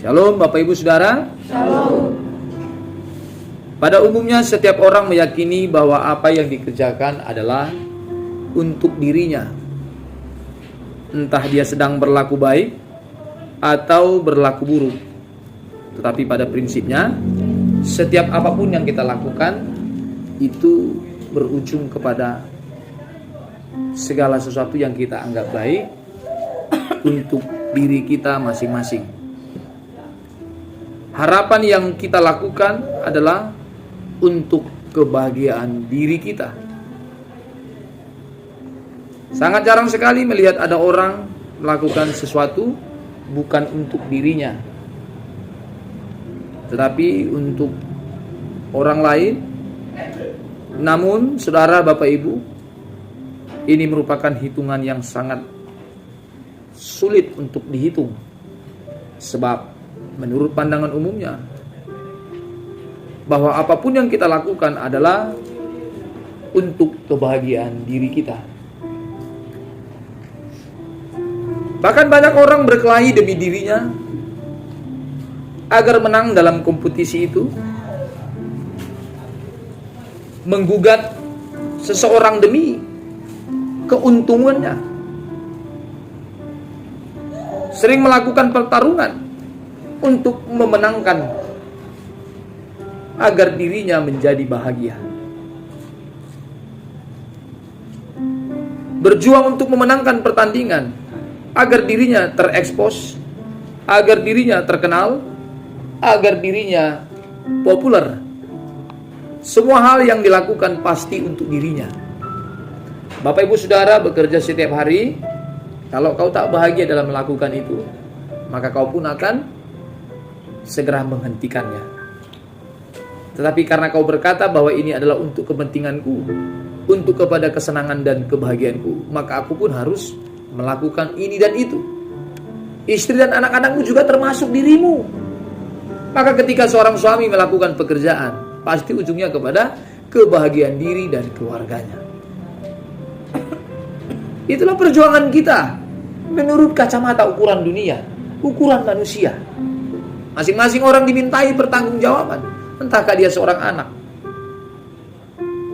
Shalom Bapak Ibu Saudara. Shalom. Pada umumnya setiap orang meyakini bahwa apa yang dikerjakan adalah untuk dirinya. Entah dia sedang berlaku baik atau berlaku buruk. Tetapi pada prinsipnya, setiap apapun yang kita lakukan itu berujung kepada segala sesuatu yang kita anggap baik untuk diri kita masing-masing. Harapan yang kita lakukan adalah untuk kebahagiaan diri kita. Sangat jarang sekali melihat ada orang melakukan sesuatu bukan untuk dirinya, tetapi untuk orang lain. Namun, saudara, Bapak, Ibu, ini merupakan hitungan yang sangat sulit untuk dihitung. Sebab, menurut pandangan umumnya, bahwa apapun yang kita lakukan adalah untuk kebahagiaan diri kita. Bahkan banyak orang berkelahi demi dirinya agar menang dalam kompetisi itu, menggugat seseorang demi keuntungannya, sering melakukan pertarungan untuk memenangkan agar dirinya menjadi bahagia. Berjuang untuk memenangkan pertandingan agar dirinya terekspos, agar dirinya terkenal, agar dirinya populer. Semua hal yang dilakukan pasti untuk dirinya. Bapak Ibu Saudara bekerja setiap hari. Kalau kau tak bahagia dalam melakukan itu, maka kau pun akan segera menghentikannya. Tetapi karena kau berkata bahwa ini adalah untuk kepentinganku, untuk kepada kesenangan dan kebahagiaanku, maka aku pun harus melakukan ini dan itu. Istri dan anak-anakmu juga termasuk dirimu. Maka ketika seorang suami melakukan pekerjaan, pasti ujungnya kepada kebahagiaan diri dan keluarganya. Itulah perjuangan kita menurut kacamata ukuran dunia, ukuran manusia. Masing-masing orang dimintai pertanggungjawaban. Entahkah dia seorang anak,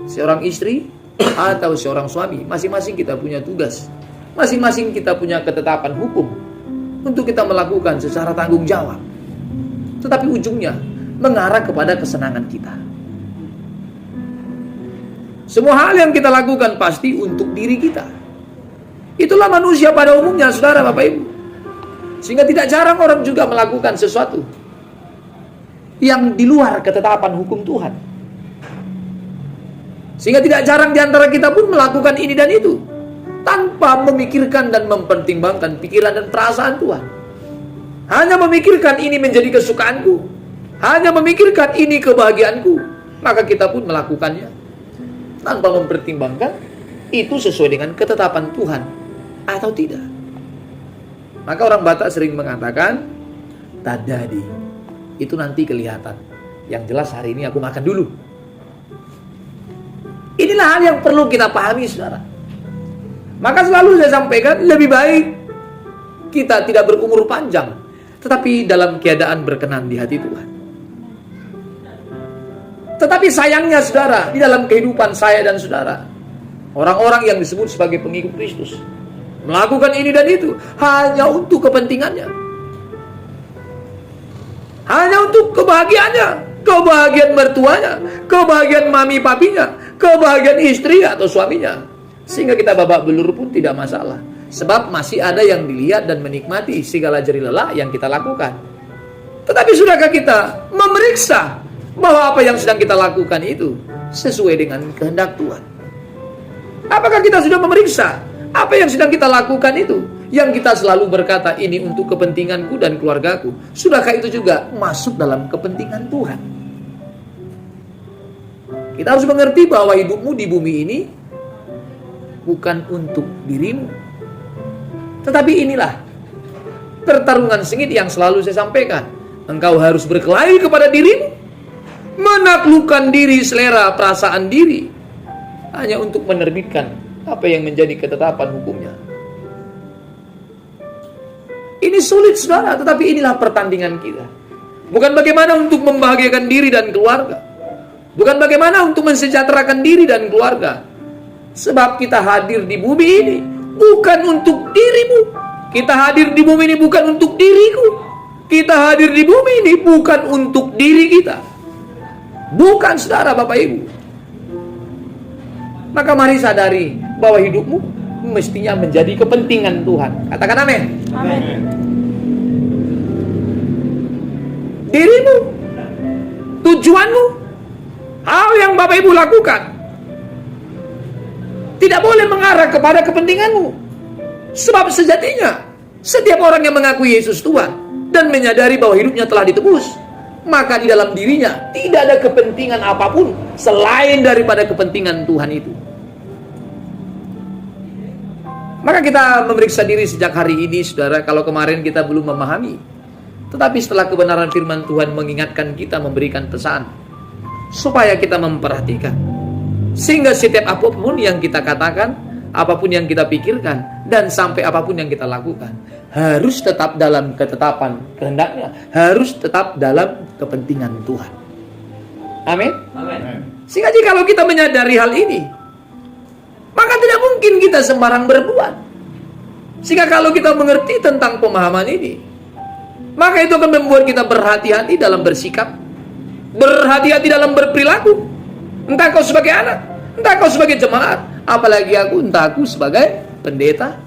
seorang istri, atau seorang suami. Masing-masing kita punya tugas. Masing-masing kita punya ketetapan hukum untuk kita melakukan secara tanggung jawab. Tetapi ujungnya mengarah kepada kesenangan kita. Semua hal yang kita lakukan pasti untuk diri kita. Itulah manusia pada umumnya, saudara, Bapak, Ibu. Sehingga tidak jarang orang juga melakukan sesuatu yang di luar ketetapan hukum Tuhan. Sehingga tidak jarang di antara kita pun melakukan ini dan itu tanpa memikirkan dan mempertimbangkan pikiran dan perasaan Tuhan. Hanya memikirkan ini menjadi kesukaanku, hanya memikirkan ini kebahagiaanku, maka kita pun melakukannya tanpa mempertimbangkan itu sesuai dengan ketetapan Tuhan atau tidak. Maka orang Batak sering mengatakan, tadadi, itu nanti kelihatan. Yang jelas hari ini aku makan dulu. Inilah hal yang perlu kita pahami, saudara. Maka selalu saya sampaikan, lebih baik kita tidak berumur panjang, tetapi dalam keadaan berkenan di hati Tuhan. Tetapi sayangnya, saudara, di dalam kehidupan saya dan saudara, orang-orang yang disebut sebagai pengikut Kristus melakukan ini dan itu hanya untuk kepentingannya, hanya untuk kebahagiaannya, kebahagiaan mertuanya, kebahagiaan mami papinya, kebahagiaan istri atau suaminya. Sehingga kita babak belur pun tidak masalah. Sebab masih ada yang dilihat dan menikmati segala jerih lelah yang kita lakukan. Tetapi sudahkah kita memeriksa bahwa apa yang sedang kita lakukan itu sesuai dengan kehendak Tuhan? Apakah kita sudah memeriksa apa yang sedang kita lakukan itu, yang kita selalu berkata ini untuk kepentinganku dan keluargaku, sudahkah itu juga masuk dalam kepentingan Tuhan? Kita harus mengerti bahwa hidupmu di bumi ini bukan untuk dirimu. Tetapi inilah pertarungan sengit yang selalu saya sampaikan. Engkau harus berkelahi kepada dirimu, menaklukkan diri, selera, perasaan diri, hanya untuk menerbitkan apa yang menjadi ketetapan hukumnya. Ini sulit saudara, tetapi inilah pertandingan kita. Bukan bagaimana untuk membahagiakan diri dan keluarga. Bukan bagaimana untuk mensejahterakan diri dan keluarga. Sebab kita hadir di bumi ini bukan untuk dirimu. Kita hadir di bumi ini bukan untuk diriku. Kita hadir di bumi ini bukan untuk diri kita. Bukan saudara, Bapak Ibu. Maka mari sadari bahwa hidupmu mestinya menjadi kepentingan Tuhan. Katakan amin. Amin. Dirimu, tujuanmu, hal yang Bapak Ibu lakukan tidak boleh mengarah kepada kepentinganmu. Sebab sejatinya setiap orang yang mengakui Yesus Tuhan dan menyadari bahwa hidupnya telah ditebus, maka di dalam dirinya tidak ada kepentingan apapun selain daripada kepentingan Tuhan itu. Maka kita memeriksa diri sejak hari ini, saudara. Kalau kemarin kita belum memahami, tetapi setelah kebenaran firman Tuhan mengingatkan kita, memberikan pesan supaya kita memperhatikan, sehingga setiap apapun yang kita katakan, apapun yang kita pikirkan, dan sampai apapun yang kita lakukan, harus tetap dalam ketetapan kehendaknya, harus tetap dalam kepentingan Tuhan. Amin. Amin. Sehingga jikalau kita menyadari hal ini, maka tidak mungkin kita sembarang berbuat. Sehingga kalau kita mengerti tentang pemahaman ini, maka itu akan membuat kita berhati-hati dalam bersikap, berhati-hati dalam berperilaku. Entah kau sebagai anak, entah kau sebagai jemaat, apalagi entah aku sebagai pendeta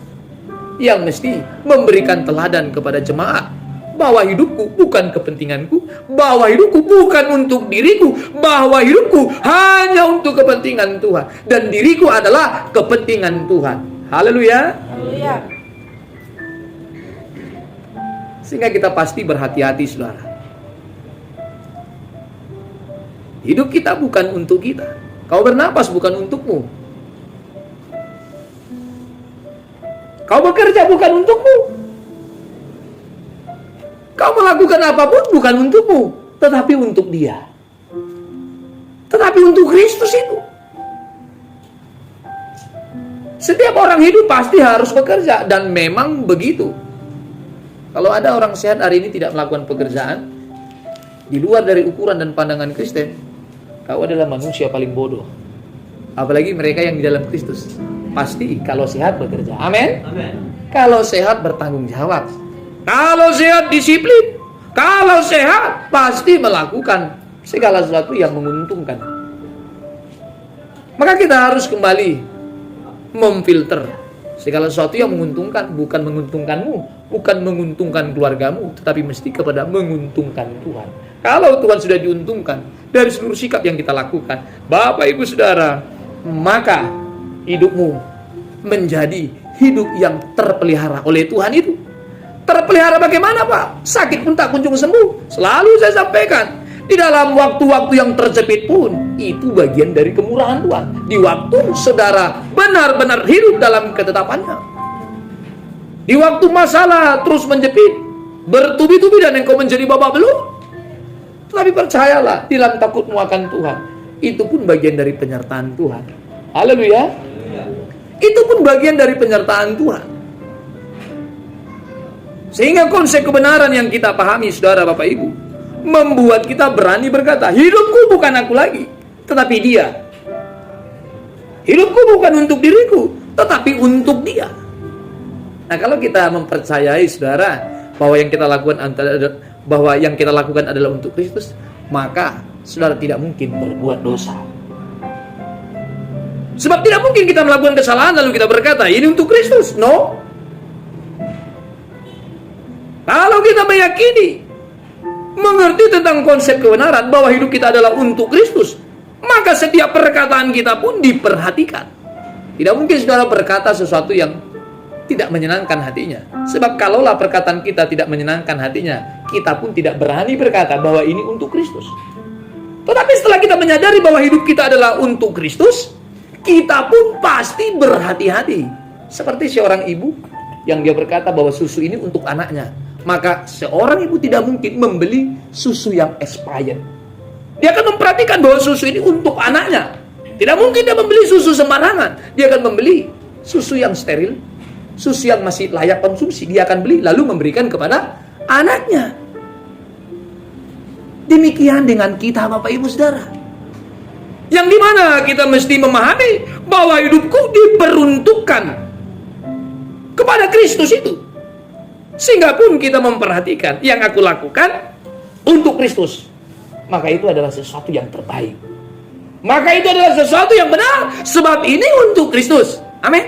yang mesti memberikan teladan kepada jemaat bahwa hidupku bukan kepentinganku, bahwa hidupku bukan untuk diriku, bahwa hidupku hanya untuk kepentingan Tuhan, dan diriku adalah kepentingan Tuhan. Haleluya. Haleluya. Sehingga kita pasti berhati-hati, saudara. Hidup kita bukan untuk kita. Kau bernapas bukan untukmu. Kau bekerja bukan untukmu. Kau melakukan apapun bukan untukmu, tetapi untuk Dia. Tetapi untuk Kristus itu. Setiap orang hidup pasti harus bekerja, dan memang begitu. Kalau ada orang sehat hari ini tidak melakukan pekerjaan di luar dari ukuran dan pandangan Kristen, kau adalah manusia paling bodoh. Apalagi mereka yang di dalam Kristus. Pasti kalau sehat bekerja. Amin. Amin. Kalau sehat bertanggung jawab. Kalau sehat disiplin. Kalau sehat pasti melakukan segala sesuatu yang menguntungkan. Maka kita harus kembali memfilter segala sesuatu yang menguntungkan, bukan menguntungkanmu, bukan menguntungkan keluargamu, tetapi mesti kepada menguntungkan Tuhan. Kalau Tuhan sudah diuntungkan dari seluruh sikap yang kita lakukan, Bapak Ibu Saudara, maka hidupmu menjadi hidup yang terpelihara oleh Tuhan itu. Terpelihara bagaimana, Pak? Sakit pun tak kunjung sembuh. Selalu saya sampaikan, di dalam waktu-waktu yang terjepit pun, itu bagian dari kemurahan Tuhan. Di waktu saudara benar-benar hidup dalam ketetapannya. Di waktu masalah terus menjepit, bertubi-tubi dan engkau menjadi babak belur. Tapi percayalah, di dalam takutmu akan Tuhan, itu pun bagian dari penyertaan Tuhan. Haleluya. Itu pun bagian dari penyertaan Tuhan. Sehingga konsep kebenaran yang kita pahami, saudara, Bapak, Ibu, membuat kita berani berkata, hidupku bukan aku lagi, tetapi Dia. Hidupku bukan untuk diriku, tetapi untuk Dia. Nah, kalau kita mempercayai, saudara, bahwa yang kita lakukan adalah untuk Kristus, maka saudara tidak mungkin berbuat dosa. Sebab tidak mungkin kita melakukan kesalahan lalu kita berkata, ini untuk Kristus. No. Kalau kita meyakini, mengerti tentang konsep kebenaran bahwa hidup kita adalah untuk Kristus, maka setiap perkataan kita pun diperhatikan. Tidak mungkin saudara berkata sesuatu yang tidak menyenangkan hatinya. Sebab kalaulah perkataan kita tidak menyenangkan hatinya, kita pun tidak berani berkata bahwa ini untuk Kristus. Tetapi setelah kita menyadari bahwa hidup kita adalah untuk Kristus, kita pun pasti berhati-hati. Seperti seorang ibu yang dia berkata bahwa susu ini untuk anaknya. Maka seorang ibu tidak mungkin membeli susu yang expired. Dia akan memperhatikan bahwa susu ini untuk anaknya. Tidak mungkin dia membeli susu sembarangan. Dia akan membeli susu yang steril, susu yang masih layak konsumsi dia akan beli lalu memberikan kepada anaknya. Demikian dengan kita Bapak Ibu Saudara. Yang dimana kita mesti memahami bahwa hidupku diperuntukkan kepada Kristus itu. Sehingga pun kita memperhatikan yang aku lakukan untuk Kristus, maka itu adalah sesuatu yang terbaik. Maka itu adalah sesuatu yang benar, sebab ini untuk Kristus. Amin.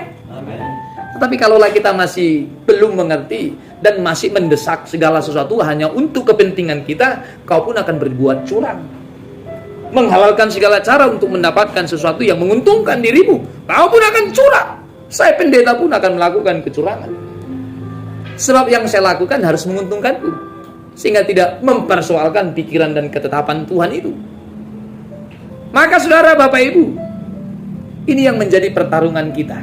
Tetapi kalaulah kita masih belum mengerti dan masih mendesak segala sesuatu hanya untuk kepentingan kita, kau pun akan berbuat curang, menghalalkan segala cara untuk mendapatkan sesuatu yang menguntungkan dirimu. Kau pun akan curang. Saya pendeta pun akan melakukan kecurangan. Sebab yang saya lakukan harus menguntungkanku, sehingga tidak mempersoalkan pikiran dan ketetapan Tuhan itu. Maka saudara Bapak Ibu, ini yang menjadi pertarungan kita,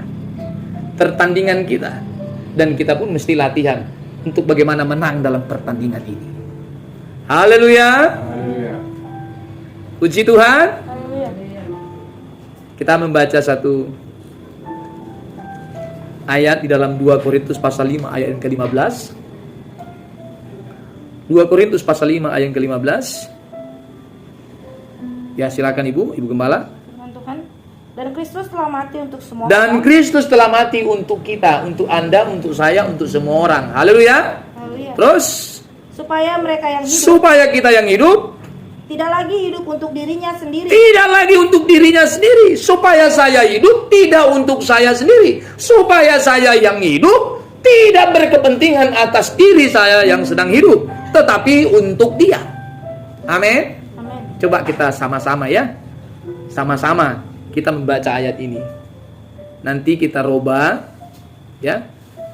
pertandingan kita. Dan kita pun mesti latihan untuk bagaimana menang dalam pertandingan ini. Haleluya. Puji Tuhan. Kita membaca satu ayat di dalam 2 Korintus pasal 5 ayat yang ke-15. 2 Korintus pasal 5 ayat yang ke-15. Ya, silakan Ibu Gembala. Tuhan, dan Kristus telah mati untuk semua Dan orang. Kristus telah mati untuk kita, untuk Anda, untuk saya, untuk semua orang. Haleluya. Haleluya. Terus Supaya mereka yang hidup supaya kita yang hidup tidak lagi hidup untuk dirinya sendiri, tidak lagi untuk dirinya sendiri. Supaya saya hidup tidak untuk saya sendiri. Supaya saya yang hidup tidak berkepentingan atas diri saya yang sedang hidup, tetapi untuk Dia. Amin. Amin. Coba kita sama-sama ya. Sama-sama kita membaca ayat ini. Nanti kita robah ya.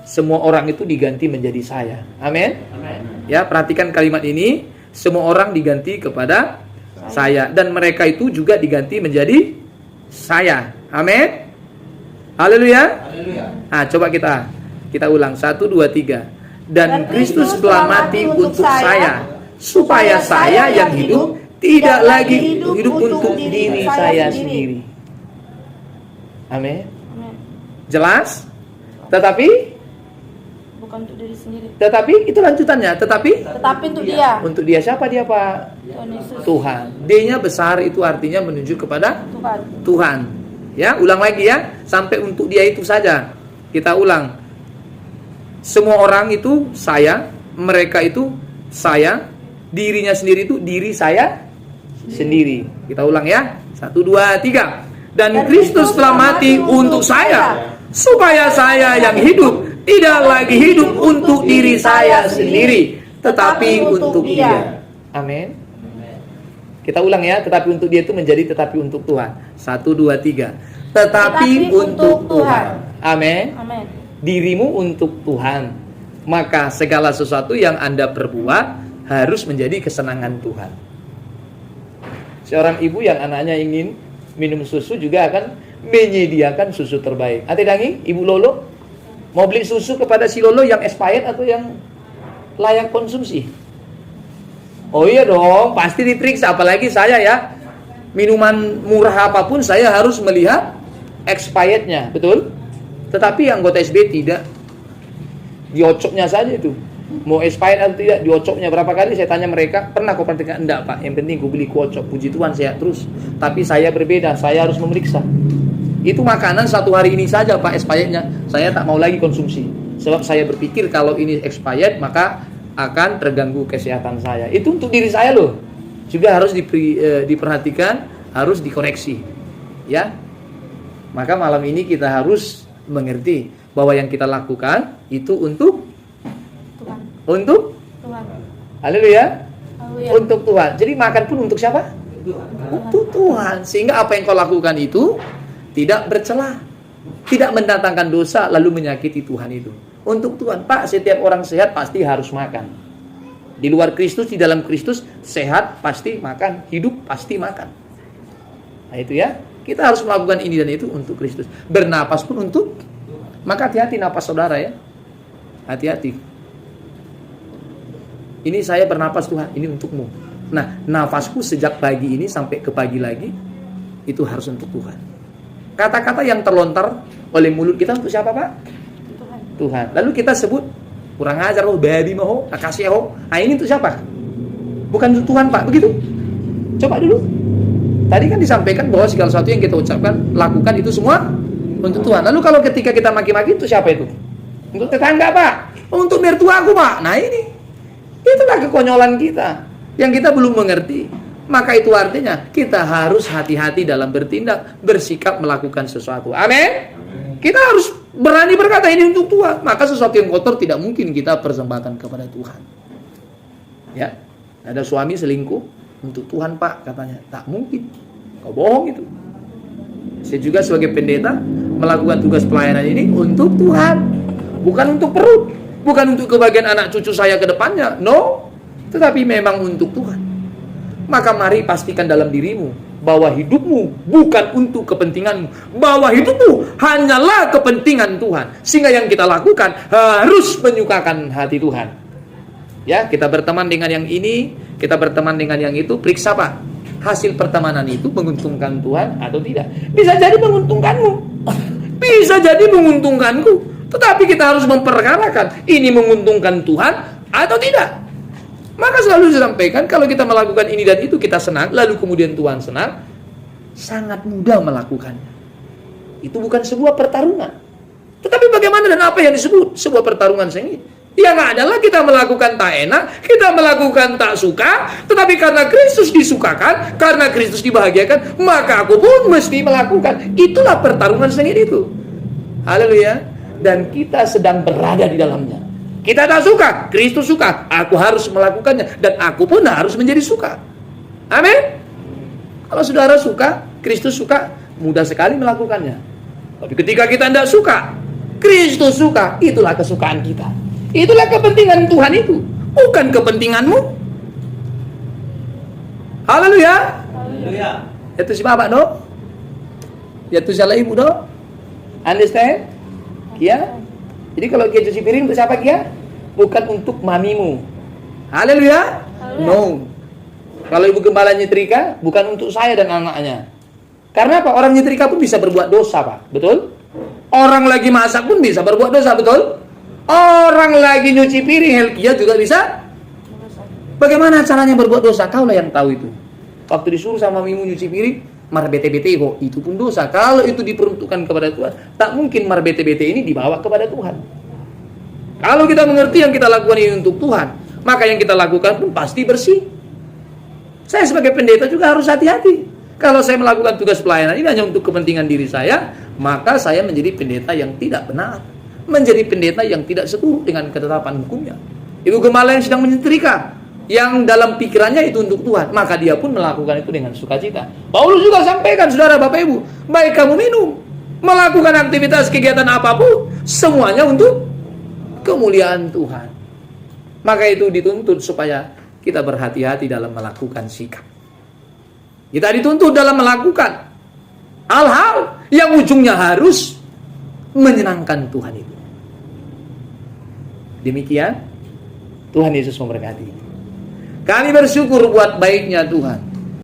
Semua orang itu diganti menjadi saya. Amin. Ya, perhatikan kalimat ini. Semua orang diganti kepada saya. Dan mereka itu juga diganti menjadi saya. Amin. Haleluya. Nah, coba kita ulang. 1, 2, 3. Dan Kristus telah mati untuk saya, supaya saya yang hidup tidak lagi hidup untuk diri saya sendiri. Amin. Amin. Jelas? Tetapi Bukan untuk diri sendiri, itu lanjutannya. Tetapi untuk Dia. untuk Dia siapa dia, Pak? Tuhan Yesus. Tuhan. D-nya besar itu artinya menunjuk kepada Tuhan. Tuhan. Ya, ulang lagi ya. Sampai untuk Dia itu saja. Kita ulang. Semua orang itu saya, mereka itu saya, dirinya sendiri itu diri saya sendiri. Kita ulang ya. 1, 2, 3. Dan Kristus telah mati untuk saya, supaya saya yang hidup tidak lagi hidup untuk diri saya sendiri, tetapi untuk Dia. Amin. Kita ulang ya. Tetapi untuk Dia itu menjadi tetapi untuk Tuhan. 1, 2, 3. Tetapi untuk Tuhan. Amin. Amin. Dirimu untuk Tuhan. Maka segala sesuatu yang Anda perbuat harus menjadi kesenangan Tuhan. Seorang ibu yang anaknya ingin minum susu juga akan menyediakan susu terbaik. Ate Dangi, Ibu Lolo, mau beli susu kepada si Lolo yang expired atau yang layak konsumsi? Oh iya dong, pasti diperiksa. Apalagi saya ya, minuman murah apapun saya harus melihat expirednya, betul? Tetapi anggota SB tidak. Diocoknya saja itu. Mau expired atau tidak, diocoknya. Berapa kali saya tanya mereka, pernah kau perhatikan? Enggak Pak, yang penting ku beli kuocok. Puji Tuhan sehat terus. Tapi saya berbeda, saya harus memeriksa. Itu makanan 1 hari ini saja Pak expirednya, saya tak mau lagi konsumsi. Sebab saya berpikir kalau ini expired maka akan terganggu kesehatan saya. Itu untuk diri saya loh. Juga harus diperhatikan, harus dikoreksi. Ya. Maka malam ini kita harus mengerti bahwa yang kita lakukan itu untuk Tuhan. Untuk Tuhan. Haleluya. Haleluya. Untuk Tuhan. Jadi makan pun untuk siapa? Untuk Tuhan. Sehingga apa yang kau lakukan itu tidak bercela, tidak mendatangkan dosa lalu menyakiti Tuhan itu. Untuk Tuhan. Pak, setiap orang sehat pasti harus makan. Di luar Kristus, di dalam Kristus, sehat pasti makan, hidup pasti makan. Nah itu ya. Kita harus melakukan ini dan itu untuk Kristus. Bernapas pun untuk. Maka hati-hati napas saudara ya. Hati-hati. Ini saya bernapas Tuhan, ini untukmu. Nah, nafasku sejak pagi ini sampai ke pagi lagi, itu harus untuk Tuhan. Kata-kata yang terlontar oleh mulut kita untuk siapa Pak? Tuhan. Tuhan. Lalu kita sebut kurang ajar loh, babi mau, kasih ho. Nah ini untuk siapa? Bukan untuk Tuhan Pak, begitu? Coba dulu. Tadi kan disampaikan bahwa segala sesuatu yang kita ucapkan, lakukan itu semua untuk Tuhan. Lalu kalau ketika kita maki-maki itu siapa itu? Untuk tetangga Pak, untuk mertuaku Pak. Nah ini, itulah kekonyolan kita yang kita belum mengerti. Maka itu artinya kita harus hati-hati dalam bertindak, bersikap melakukan sesuatu. Amin. Kita harus berani berkata ini untuk Tuhan. Maka sesuatu yang kotor tidak mungkin kita persembahkan kepada Tuhan. Ya, ada suami selingkuh untuk Tuhan Pak katanya, tak mungkin. Kau bohong itu. Saya juga sebagai pendeta melakukan tugas pelayanan ini untuk Tuhan, bukan untuk perut, bukan untuk kebahagiaan anak cucu saya ke depannya. No, tetapi memang untuk Tuhan. Maka mari pastikan dalam dirimu bahwa hidupmu bukan untuk kepentinganmu, bahwa hidupmu hanyalah kepentingan Tuhan. Sehingga yang kita lakukan harus menyukakan hati Tuhan. Ya, kita berteman dengan yang ini, kita berteman dengan yang itu, periksa Pak, hasil pertemanan itu menguntungkan Tuhan atau tidak. Bisa jadi menguntungkanmu, bisa jadi menguntungkanku, tetapi kita harus memperkarakan ini menguntungkan Tuhan atau tidak. Maka selalu disampaikan, kalau kita melakukan ini dan itu kita senang, lalu kemudian Tuhan senang, sangat mudah melakukannya. Itu bukan sebuah pertarungan. Tetapi bagaimana dan apa yang disebut sebuah pertarungan sengit? Yang adalah kita melakukan tak enak, kita melakukan tak suka, tetapi karena Kristus disukakan, karena Kristus dibahagiakan, maka aku pun mesti melakukan. Itulah pertarungan sengit itu. Haleluya. Dan kita sedang berada di dalamnya. Kita tak suka, Kristus suka, aku harus melakukannya, dan aku pun harus menjadi suka. Amin. Kalau saudara suka, Kristus suka, mudah sekali melakukannya. Tapi ketika kita tidak suka, Kristus suka, itulah kesukaan kita. Itulah kepentingan Tuhan itu, bukan kepentinganmu. Haleluya. Haleluya. Itu si bapak dok, itu salah ibu dok. Understand? Kia? Jadi kalau Kia cuci piring untuk siapa Kia? Bukan untuk mamimu. Haleluya. No. Kalau ibu gembala nyetrika, bukan untuk saya dan anaknya. Karena apa? Orang nyetrika pun bisa berbuat dosa Pak. Betul? Orang lagi masak pun bisa berbuat dosa. Betul? Orang lagi nyuci piring, Helkia juga bisa. Bagaimana caranya berbuat dosa? Kaulah yang tahu itu. Waktu disuruh sama mamimu nyuci piring, mar bete-bete kok, itu pun dosa. Kalau itu diperuntukkan kepada Tuhan, tak mungkin mar bete-bete ini dibawa kepada Tuhan. Kalau kita mengerti yang kita lakukan ini untuk Tuhan, maka yang kita lakukan pun pasti bersih. Saya sebagai pendeta juga harus hati-hati. Kalau saya melakukan tugas pelayanan ini hanya untuk kepentingan diri saya, maka saya menjadi pendeta yang tidak benar, menjadi pendeta yang tidak seturut dengan ketetapan hukumnya. Ibu gembala yang sedang menyetrika, yang dalam pikirannya itu untuk Tuhan, maka dia pun melakukan itu dengan sukacita. Paulus juga sampaikan, saudara Bapak Ibu, baik kamu minum, melakukan aktivitas kegiatan apapun, semuanya untuk kemuliaan Tuhan. Maka itu dituntut supaya kita berhati-hati dalam melakukan sikap. Kita dituntut dalam melakukan hal-hal yang ujungnya harus menyenangkan Tuhan itu. Demikian, Tuhan Yesus memberkati. Kami bersyukur buat baiknya Tuhan.